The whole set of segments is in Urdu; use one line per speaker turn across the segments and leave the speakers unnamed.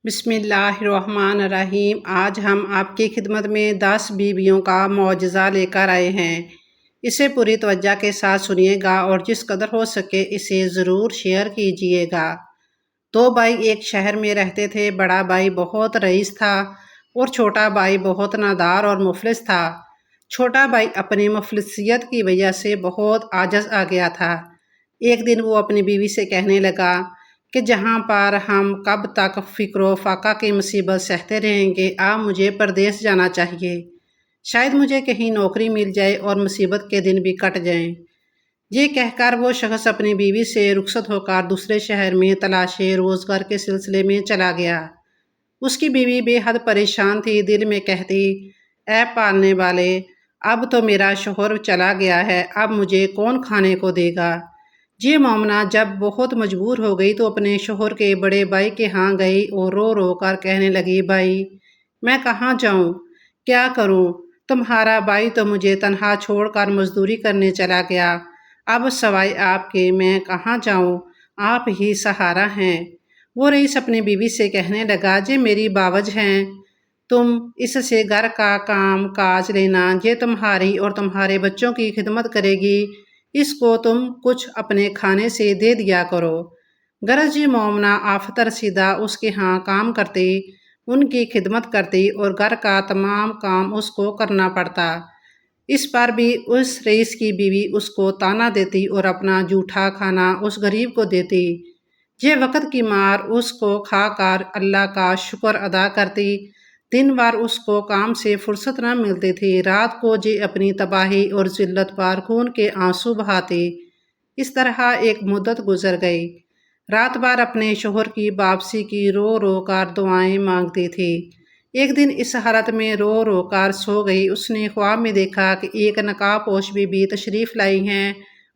بسم اللہ الرحمن الرحیم۔ آج ہم آپ کی خدمت میں 10 بیویوں کا معجزہ لے کر آئے ہیں۔ اسے پوری توجہ کے ساتھ سنیے گا اور جس قدر ہو سکے اسے ضرور شیئر کیجیے گا۔ 2 بھائی ایک شہر میں رہتے تھے۔ بڑا بھائی بہت رئیس تھا اور چھوٹا بھائی بہت نادار اور مفلس تھا۔ چھوٹا بھائی اپنی مفلسیت کی وجہ سے بہت عاجز آ گیا تھا۔ ایک دن وہ اپنی بیوی سے کہنے لگا کہ جہاں پر ہم کب تک فقر و فاقہ کی مصیبت سہتے رہیں گے، اب مجھے پردیس جانا چاہیے۔ شاید مجھے کہیں نوکری مل جائے اور مصیبت کے دن بھی کٹ جائیں۔ یہ کہہ کر وہ شخص اپنی بیوی سے رخصت ہو کر دوسرے شہر میں تلاش روزگار کے سلسلے میں چلا گیا۔ اس کی بیوی بے حد پریشان تھی، دل میں کہتی، اے پالنے والے، اب تو میرا شوہر چلا گیا ہے، اب مجھے کون کھانے کو دے گا؟ یہ مومنہ جب بہت مجبور ہو گئی تو اپنے شوہر کے بڑے بھائی کے ہاں گئی اور رو رو کر کہنے لگی، بھائی، میں کہاں جاؤں؟ کیا کروں؟ تمہارا بھائی تو مجھے تنہا چھوڑ کر مزدوری کرنے چلا گیا، اب سوائے آپ کے میں کہاں جاؤں؟ آپ ہی سہارا ہیں۔ وہ رئیس اپنی بیوی سے کہنے لگا، یہ میری باوج ہیں، تم اس سے گھر کا کام کاج لینا، یہ تمہاری اور تمہارے بچوں کی خدمت کرے گی، اس کو تم کچھ اپنے کھانے سے دے دیا کرو۔ غرض یہ مومنہ آفت رسیدہ اس کے ہاں کام کرتی، ان کی خدمت کرتی اور گھر کا تمام کام اس کو کرنا پڑتا۔ اس پر بھی اس رئیس کی بیوی اس کو طعنہ دیتی اور اپنا جھوٹا کھانا اس غریب کو دیتی۔ یہ وقت کی مار اس کو کھا کر اللہ کا شکر ادا کرتی۔ دن بھر اس کو کام سے فرصت نہ ملتی تھی، رات کو جی اپنی تباہی اور ذلت پر خون کے آنسو بہاتی۔ اس طرح ایک مدت گزر گئی۔ رات بھر اپنے شوہر کی واپسی کی رو رو کر دعائیں مانگتی تھی۔ ایک دن اس حالت میں رو رو کر سو گئی۔ اس نے خواب میں دیکھا کہ ایک نقاب پوش بی بی تشریف لائی ہیں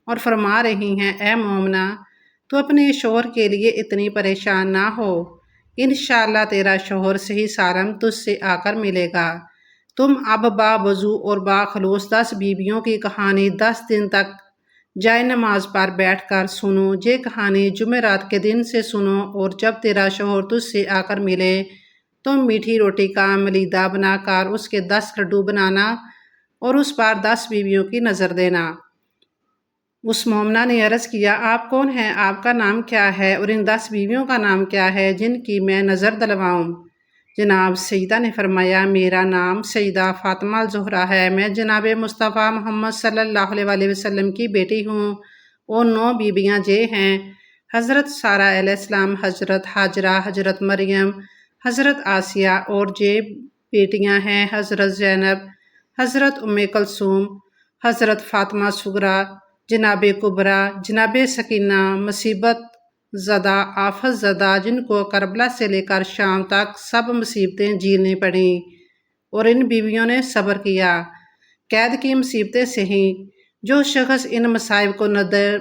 اور فرما رہی ہیں، اے مومنہ، تو اپنے شوہر کے لیے اتنی پریشان نہ ہو، انشاءاللہ تیرا شوہر صحیح سالم تجھ سے آ کر ملے گا۔ تم اب با وضو اور با خلوص 10 بیویوں کی کہانی 10 دن تک جائے نماز پر بیٹھ کر سنو۔ یہ کہانی جمعرات کے دن سے سنو اور جب تیرا شوہر تجھ سے آ کر ملے تو میٹھی روٹی کا ملیدہ بنا کر اس کے 10 لڈو بنانا اور اس پر 10 بیویوں کی نظر دینا۔ اس مومنہ نے عرض کیا، آپ کون ہیں؟ آپ کا نام کیا ہے اور ان 10 بیویوں کا نام کیا ہے جن کی میں نظر دلواؤں؟ جناب سیدہ نے فرمایا، میرا نام سیدہ فاطمہ الزہرا ہے، میں جناب مصطفیٰ محمد صلی اللہ علیہ وسلم کی بیٹی ہوں اور 9 بیویاں یہ ہیں، حضرت سارہ علیہ السلام، حضرت ہاجرہ، حضرت مریم، حضرت آسیہ، اور یہ بیٹیاں ہیں حضرت زینب، حضرت ام کلثوم، حضرت فاطمہ صغریٰ، جناب کبریٰ، جناب سکینہ، مصیبت زدہ، آفت زدہ، جن کو کربلا سے لے کر شام تک سب مصیبتیں جھیلنی پڑیں اور ان بیویوں نے صبر کیا، قید کی مصیبتیں سہیں۔ جو شخص ان مصائب کو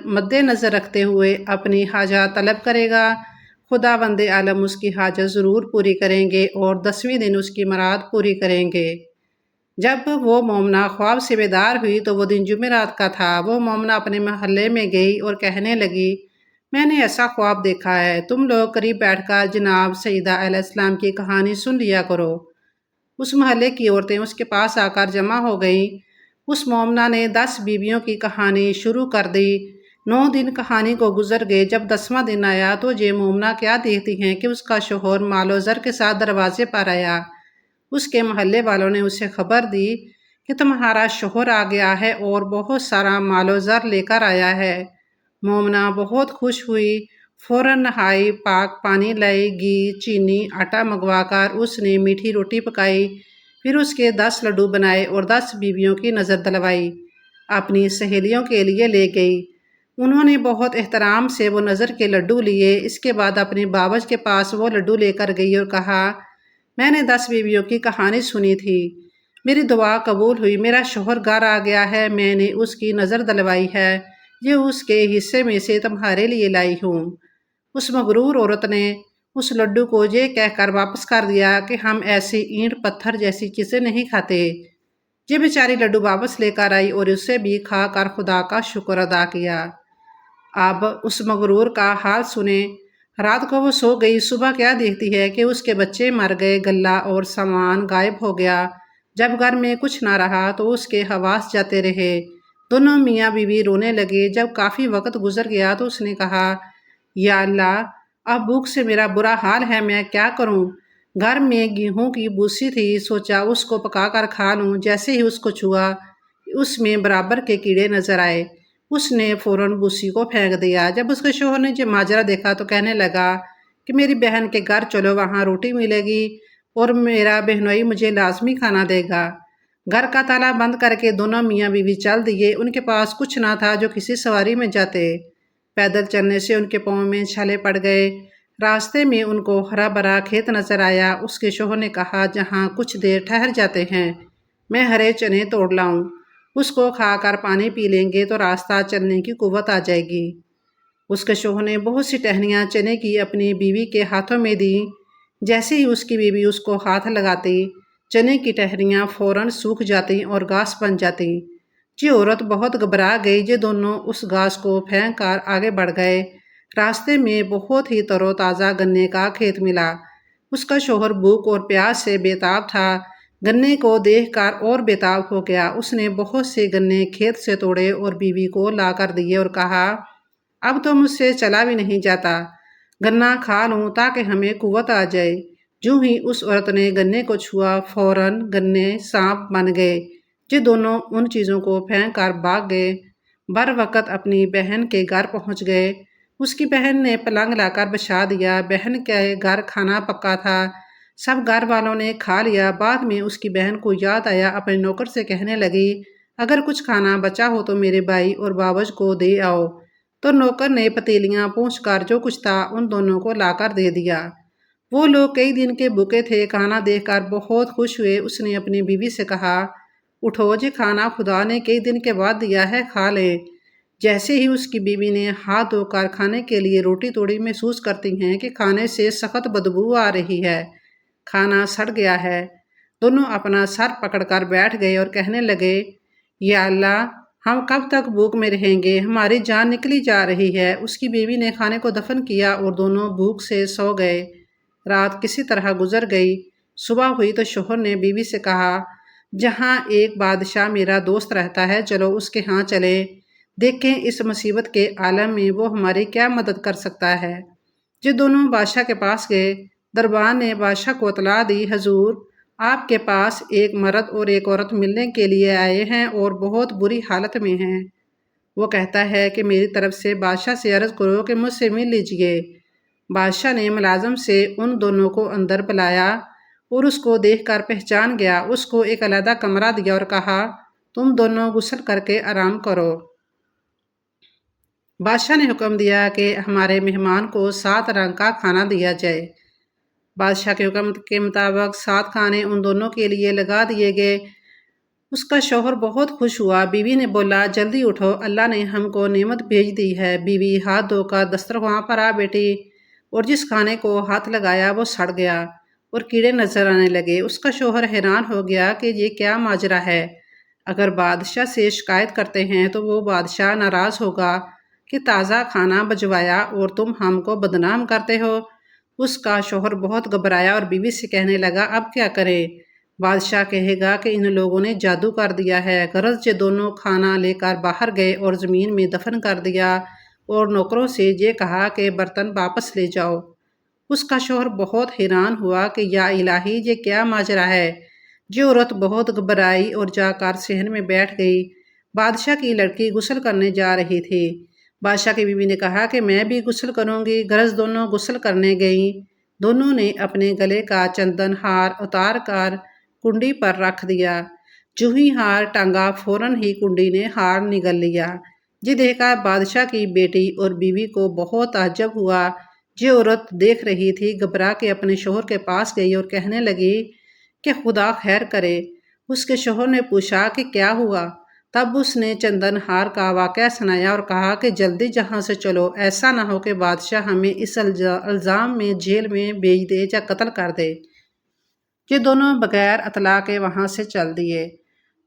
مد نظر رکھتے ہوئے اپنی حاجات طلب کرے گا، خداوند عالم اس کی حاجت ضرور پوری کریں گے اور 10ویں دن اس کی مراد پوری کریں گے۔ جب وہ مومنہ خواب سے بیدار ہوئی تو وہ دن جمعرات کا تھا۔ وہ مومنہ اپنے محلے میں گئی اور کہنے لگی، میں نے ایسا خواب دیکھا ہے، تم لوگ قریب بیٹھ کر جناب سیدہ علیہ السلام کی کہانی سن لیا کرو۔ اس محلے کی عورتیں اس کے پاس آ کر جمع ہو گئیں۔ اس مومنہ نے 10 بیویوں کی کہانی شروع کر دی۔ 9 دن کہانی کو گزر گئے۔ جب 10واں دن آیا تو یہ مومنہ کیا دیکھتی ہیں کہ اس کا شوہر مال و زر کے ساتھ دروازے پر آیا۔ اس کے محلے والوں نے اسے خبر دی کہ تمہارا شوہر آ گیا ہے اور بہت سارا مال و زر لے کر آیا ہے۔ مومنہ بہت خوش ہوئی، فوراً نہائی، پاک پانی لائی، گھی، چینی، آٹا منگوا کر اس نے میٹھی روٹی پکائی، پھر اس کے 10 لڈو بنائے اور 10 بیویوں کی نظر دلوائی، اپنی سہیلیوں کے لیے لے گئی۔ انہوں نے بہت احترام سے وہ نظر کے لڈو لیے۔ اس کے بعد اپنی باوج کے پاس وہ لڈو لے کر گئی اور کہا، میں نے 10 بیویوں کی کہانی سنی تھی، میری دعا قبول ہوئی، میرا شوہر گھر آ گیا ہے، میں نے اس کی نظر دلوائی ہے، یہ اس کے حصے میں سے تمہارے لیے لائی ہوں۔ اس مغرور عورت نے اس لڈو کو یہ کہہ کر واپس کر دیا کہ ہم ایسی اینٹ پتھر جیسی چیزیں نہیں کھاتے۔ یہ بیچاری لڈو واپس لے کر آئی اور اسے بھی کھا کر خدا کا شکر ادا کیا۔ اب اس مغرور کا حال سنیں۔ رات کو وہ سو گئی، صبح کیا دیکھتی ہے کہ اس کے بچے مر گئے، غلہ اور سامان غائب ہو گیا۔ جب گھر میں کچھ نہ رہا تو اس کے حواس جاتے رہے۔ دونوں میاں بیوی رونے لگے۔ جب کافی وقت گزر گیا تو اس نے کہا، یا اللہ، اب بھوک سے میرا برا حال ہے، میں کیا کروں؟ گھر میں گیہوں کی بوسی تھی، سوچا اس کو پکا کر کھا لوں۔ جیسے ہی اس کو چھوا، اس میں برابر کے کیڑے نظر آئے۔ اس نے فوراً بوسی کو پھینک دیا۔ جب اس کے شوہر نے یہ ماجرا دیکھا تو کہنے لگا کہ میری بہن کے گھر چلو، وہاں روٹی ملے گی اور میرا بہنوئی مجھے لازمی کھانا دے گا۔ گھر کا تالا بند کر کے دونوں میاں بیوی چل دیے۔ ان کے پاس کچھ نہ تھا جو کسی سواری میں جاتے۔ پیدل چلنے سے ان کے پاؤں میں چھالے پڑ گئے۔ راستے میں ان کو ہرا بھرا کھیت نظر آیا۔ اس کے شوہر نے کہا، جہاں کچھ دیر ٹھہر جاتے ہیں، میں ہرے چنے توڑ لاؤں، اس کو کھا کر پانی پی لیں گے تو راستہ چلنے کی قوت آ جائے گی۔ اس کے شوہر نے بہت سی ٹہنیاں چنے کی اپنی بیوی کے ہاتھوں میں دی۔ جیسے ہی اس کی بیوی اس کو ہاتھ لگاتی، چنے کی ٹہنیاں فوراً سوکھ جاتی اور گھاس بن جاتی۔ یہ عورت بہت گھبرا گئی۔ یہ دونوں اس گھاس کو پھینک کر آگے بڑھ گئے۔ راستے میں بہت ہی تر و تازہ گنے کا کھیت ملا۔ اس کا شوہر بھوک اور پیاس سے بے تاب تھا۔ گنے کو دیکھ کر اور بے تاب ہو گیا۔ اس نے بہت سے گنے کھیت سے توڑے اور بیوی کو لا کر دیے اور کہا، اب تو مجھ سے چلا بھی نہیں جاتا، گنا کھا لوں تاکہ ہمیں قوت آ جائے۔ جو ہی اس عورت نے گنے کو چھوا، فوراً گنے سانپ بن گئے۔ یہ دونوں ان چیزوں کو پھینک کر بھاگ گئے۔ بر وقت اپنی بہن کے گھر پہنچ گئے۔ اس کی بہن نے پلنگ لا کر بچھا دیا۔ بہن کے گھر کھانا پکا تھا، سب گھر والوں نے کھا لیا۔ بعد میں اس کی بہن کو یاد آیا، اپنے نوکر سے کہنے لگی، اگر کچھ کھانا بچا ہو تو میرے بھائی اور باوج کو دے آؤ۔ تو نوکر نے پتیلیاں پونچھ کر جو کچھ تھا ان دونوں کو لا کر دے دیا۔ وہ لوگ کئی دن کے بھوکے تھے، کھانا دیکھ کر بہت خوش ہوئے۔ اس نے اپنی بیوی سے کہا، اٹھو، یہ کھانا خدا نے کئی دن کے بعد دیا ہے، کھا لیں۔ جیسے ہی اس کی بیوی نے ہاتھ دھو کر کھانے کے لیے روٹی توڑی، محسوس کرتی ہیں کہ کھانے سے سخت بدبو آ رہی ہے، کھانا سڑ گیا ہے۔ دونوں اپنا سر پکڑ کر بیٹھ گئے اور کہنے لگے، یا اللہ، ہم کب تک بھوک میں رہیں گے، ہماری جان نکلی جا رہی ہے۔ اس کی بیوی نے کھانے کو دفن کیا اور دونوں بھوک سے سو گئے۔ رات کسی طرح گزر گئی۔ صبح ہوئی تو شوہر نے بیوی سے کہا، جہاں ایک بادشاہ میرا دوست رہتا ہے، چلو اس کے ہاں چلیں، دیکھیں اس مصیبت کے عالم میں وہ ہماری کیا مدد کر سکتا ہے۔ یہ دونوں بادشاہ کے پاس گئے۔ دربان نے بادشاہ کو اطلاع دی، حضور، آپ کے پاس ایک مرد اور ایک عورت ملنے کے لیے آئے ہیں اور بہت بری حالت میں ہیں۔ وہ کہتا ہے کہ میری طرف سے بادشاہ سے عرض کرو کہ مجھ سے مل لیجئے۔ بادشاہ نے ملازم سے ان دونوں کو اندر بلایا اور اس کو دیکھ کر پہچان گیا۔ اس کو ایک علیحدہ کمرہ دیا اور کہا، تم دونوں غسل کر کے آرام کرو۔ بادشاہ نے حکم دیا کہ ہمارے مہمان کو 7 رنگ کا کھانا دیا جائے۔ بادشاہ کے حکم کے مطابق 7 کھانے ان دونوں کے لیے لگا دیے گئے۔ اس کا شوہر بہت خوش ہوا۔ بیوی نے بولا، جلدی اٹھو، اللہ نے ہم کو نعمت بھیج دی ہے۔ بیوی ہاتھ دھو کر دسترخوان پر آ بیٹھی اور جس کھانے کو ہاتھ لگایا وہ سڑ گیا اور کیڑے نظر آنے لگے۔ اس کا شوہر حیران ہو گیا کہ یہ کیا ماجرا ہے۔ اگر بادشاہ سے شکایت کرتے ہیں تو وہ بادشاہ ناراض ہوگا کہ تازہ کھانا بھجوایا اور تم ہم کو بدنام کرتے ہو۔ اس کا شوہر بہت گھبرایا اور بیوی سے کہنے لگا، اب کیا کرے؟ بادشاہ کہے گا کہ ان لوگوں نے جادو کر دیا ہے۔ غرض یہ دونوں کھانا لے کر باہر گئے اور زمین میں دفن کر دیا اور نوکروں سے یہ کہا کہ برتن واپس لے جاؤ۔ اس کا شوہر بہت حیران ہوا کہ یا الہی، یہ کیا ماجرا ہے۔ یہ عورت بہت گھبرائی اور جا کر صحن میں بیٹھ گئی۔ بادشاہ کی لڑکی غسل کرنے جا رہی تھی۔ بادشاہ کی بیوی نے کہا کہ میں بھی غسل کروں گی۔ غرض دونوں غسل کرنے گئیں۔ دونوں نے اپنے گلے کا چندن ہار اتار کر کنڈی پر رکھ دیا۔ جو ہی ہار ٹانگا، فوراً ہی کنڈی نے ہار نگل لیا۔ یہ دیکھ کر بادشاہ کی بیٹی اور بیوی کو بہت تعجب ہوا۔ یہ عورت دیکھ رہی تھی، گھبرا کے اپنے شوہر کے پاس گئی اور کہنے لگی کہ خدا خیر کرے۔ اس کے شوہر نے پوچھا کہ کیا ہوا؟ تب اس نے چندن ہار کا واقعہ سنایا اور کہا کہ جلدی یہاں سے چلو، ایسا نہ ہو کہ بادشاہ ہمیں اس الزام میں جیل میں بھیج دے یا قتل کر دے۔ یہ دونوں بغیر اطلاع کے وہاں سے چل دیے۔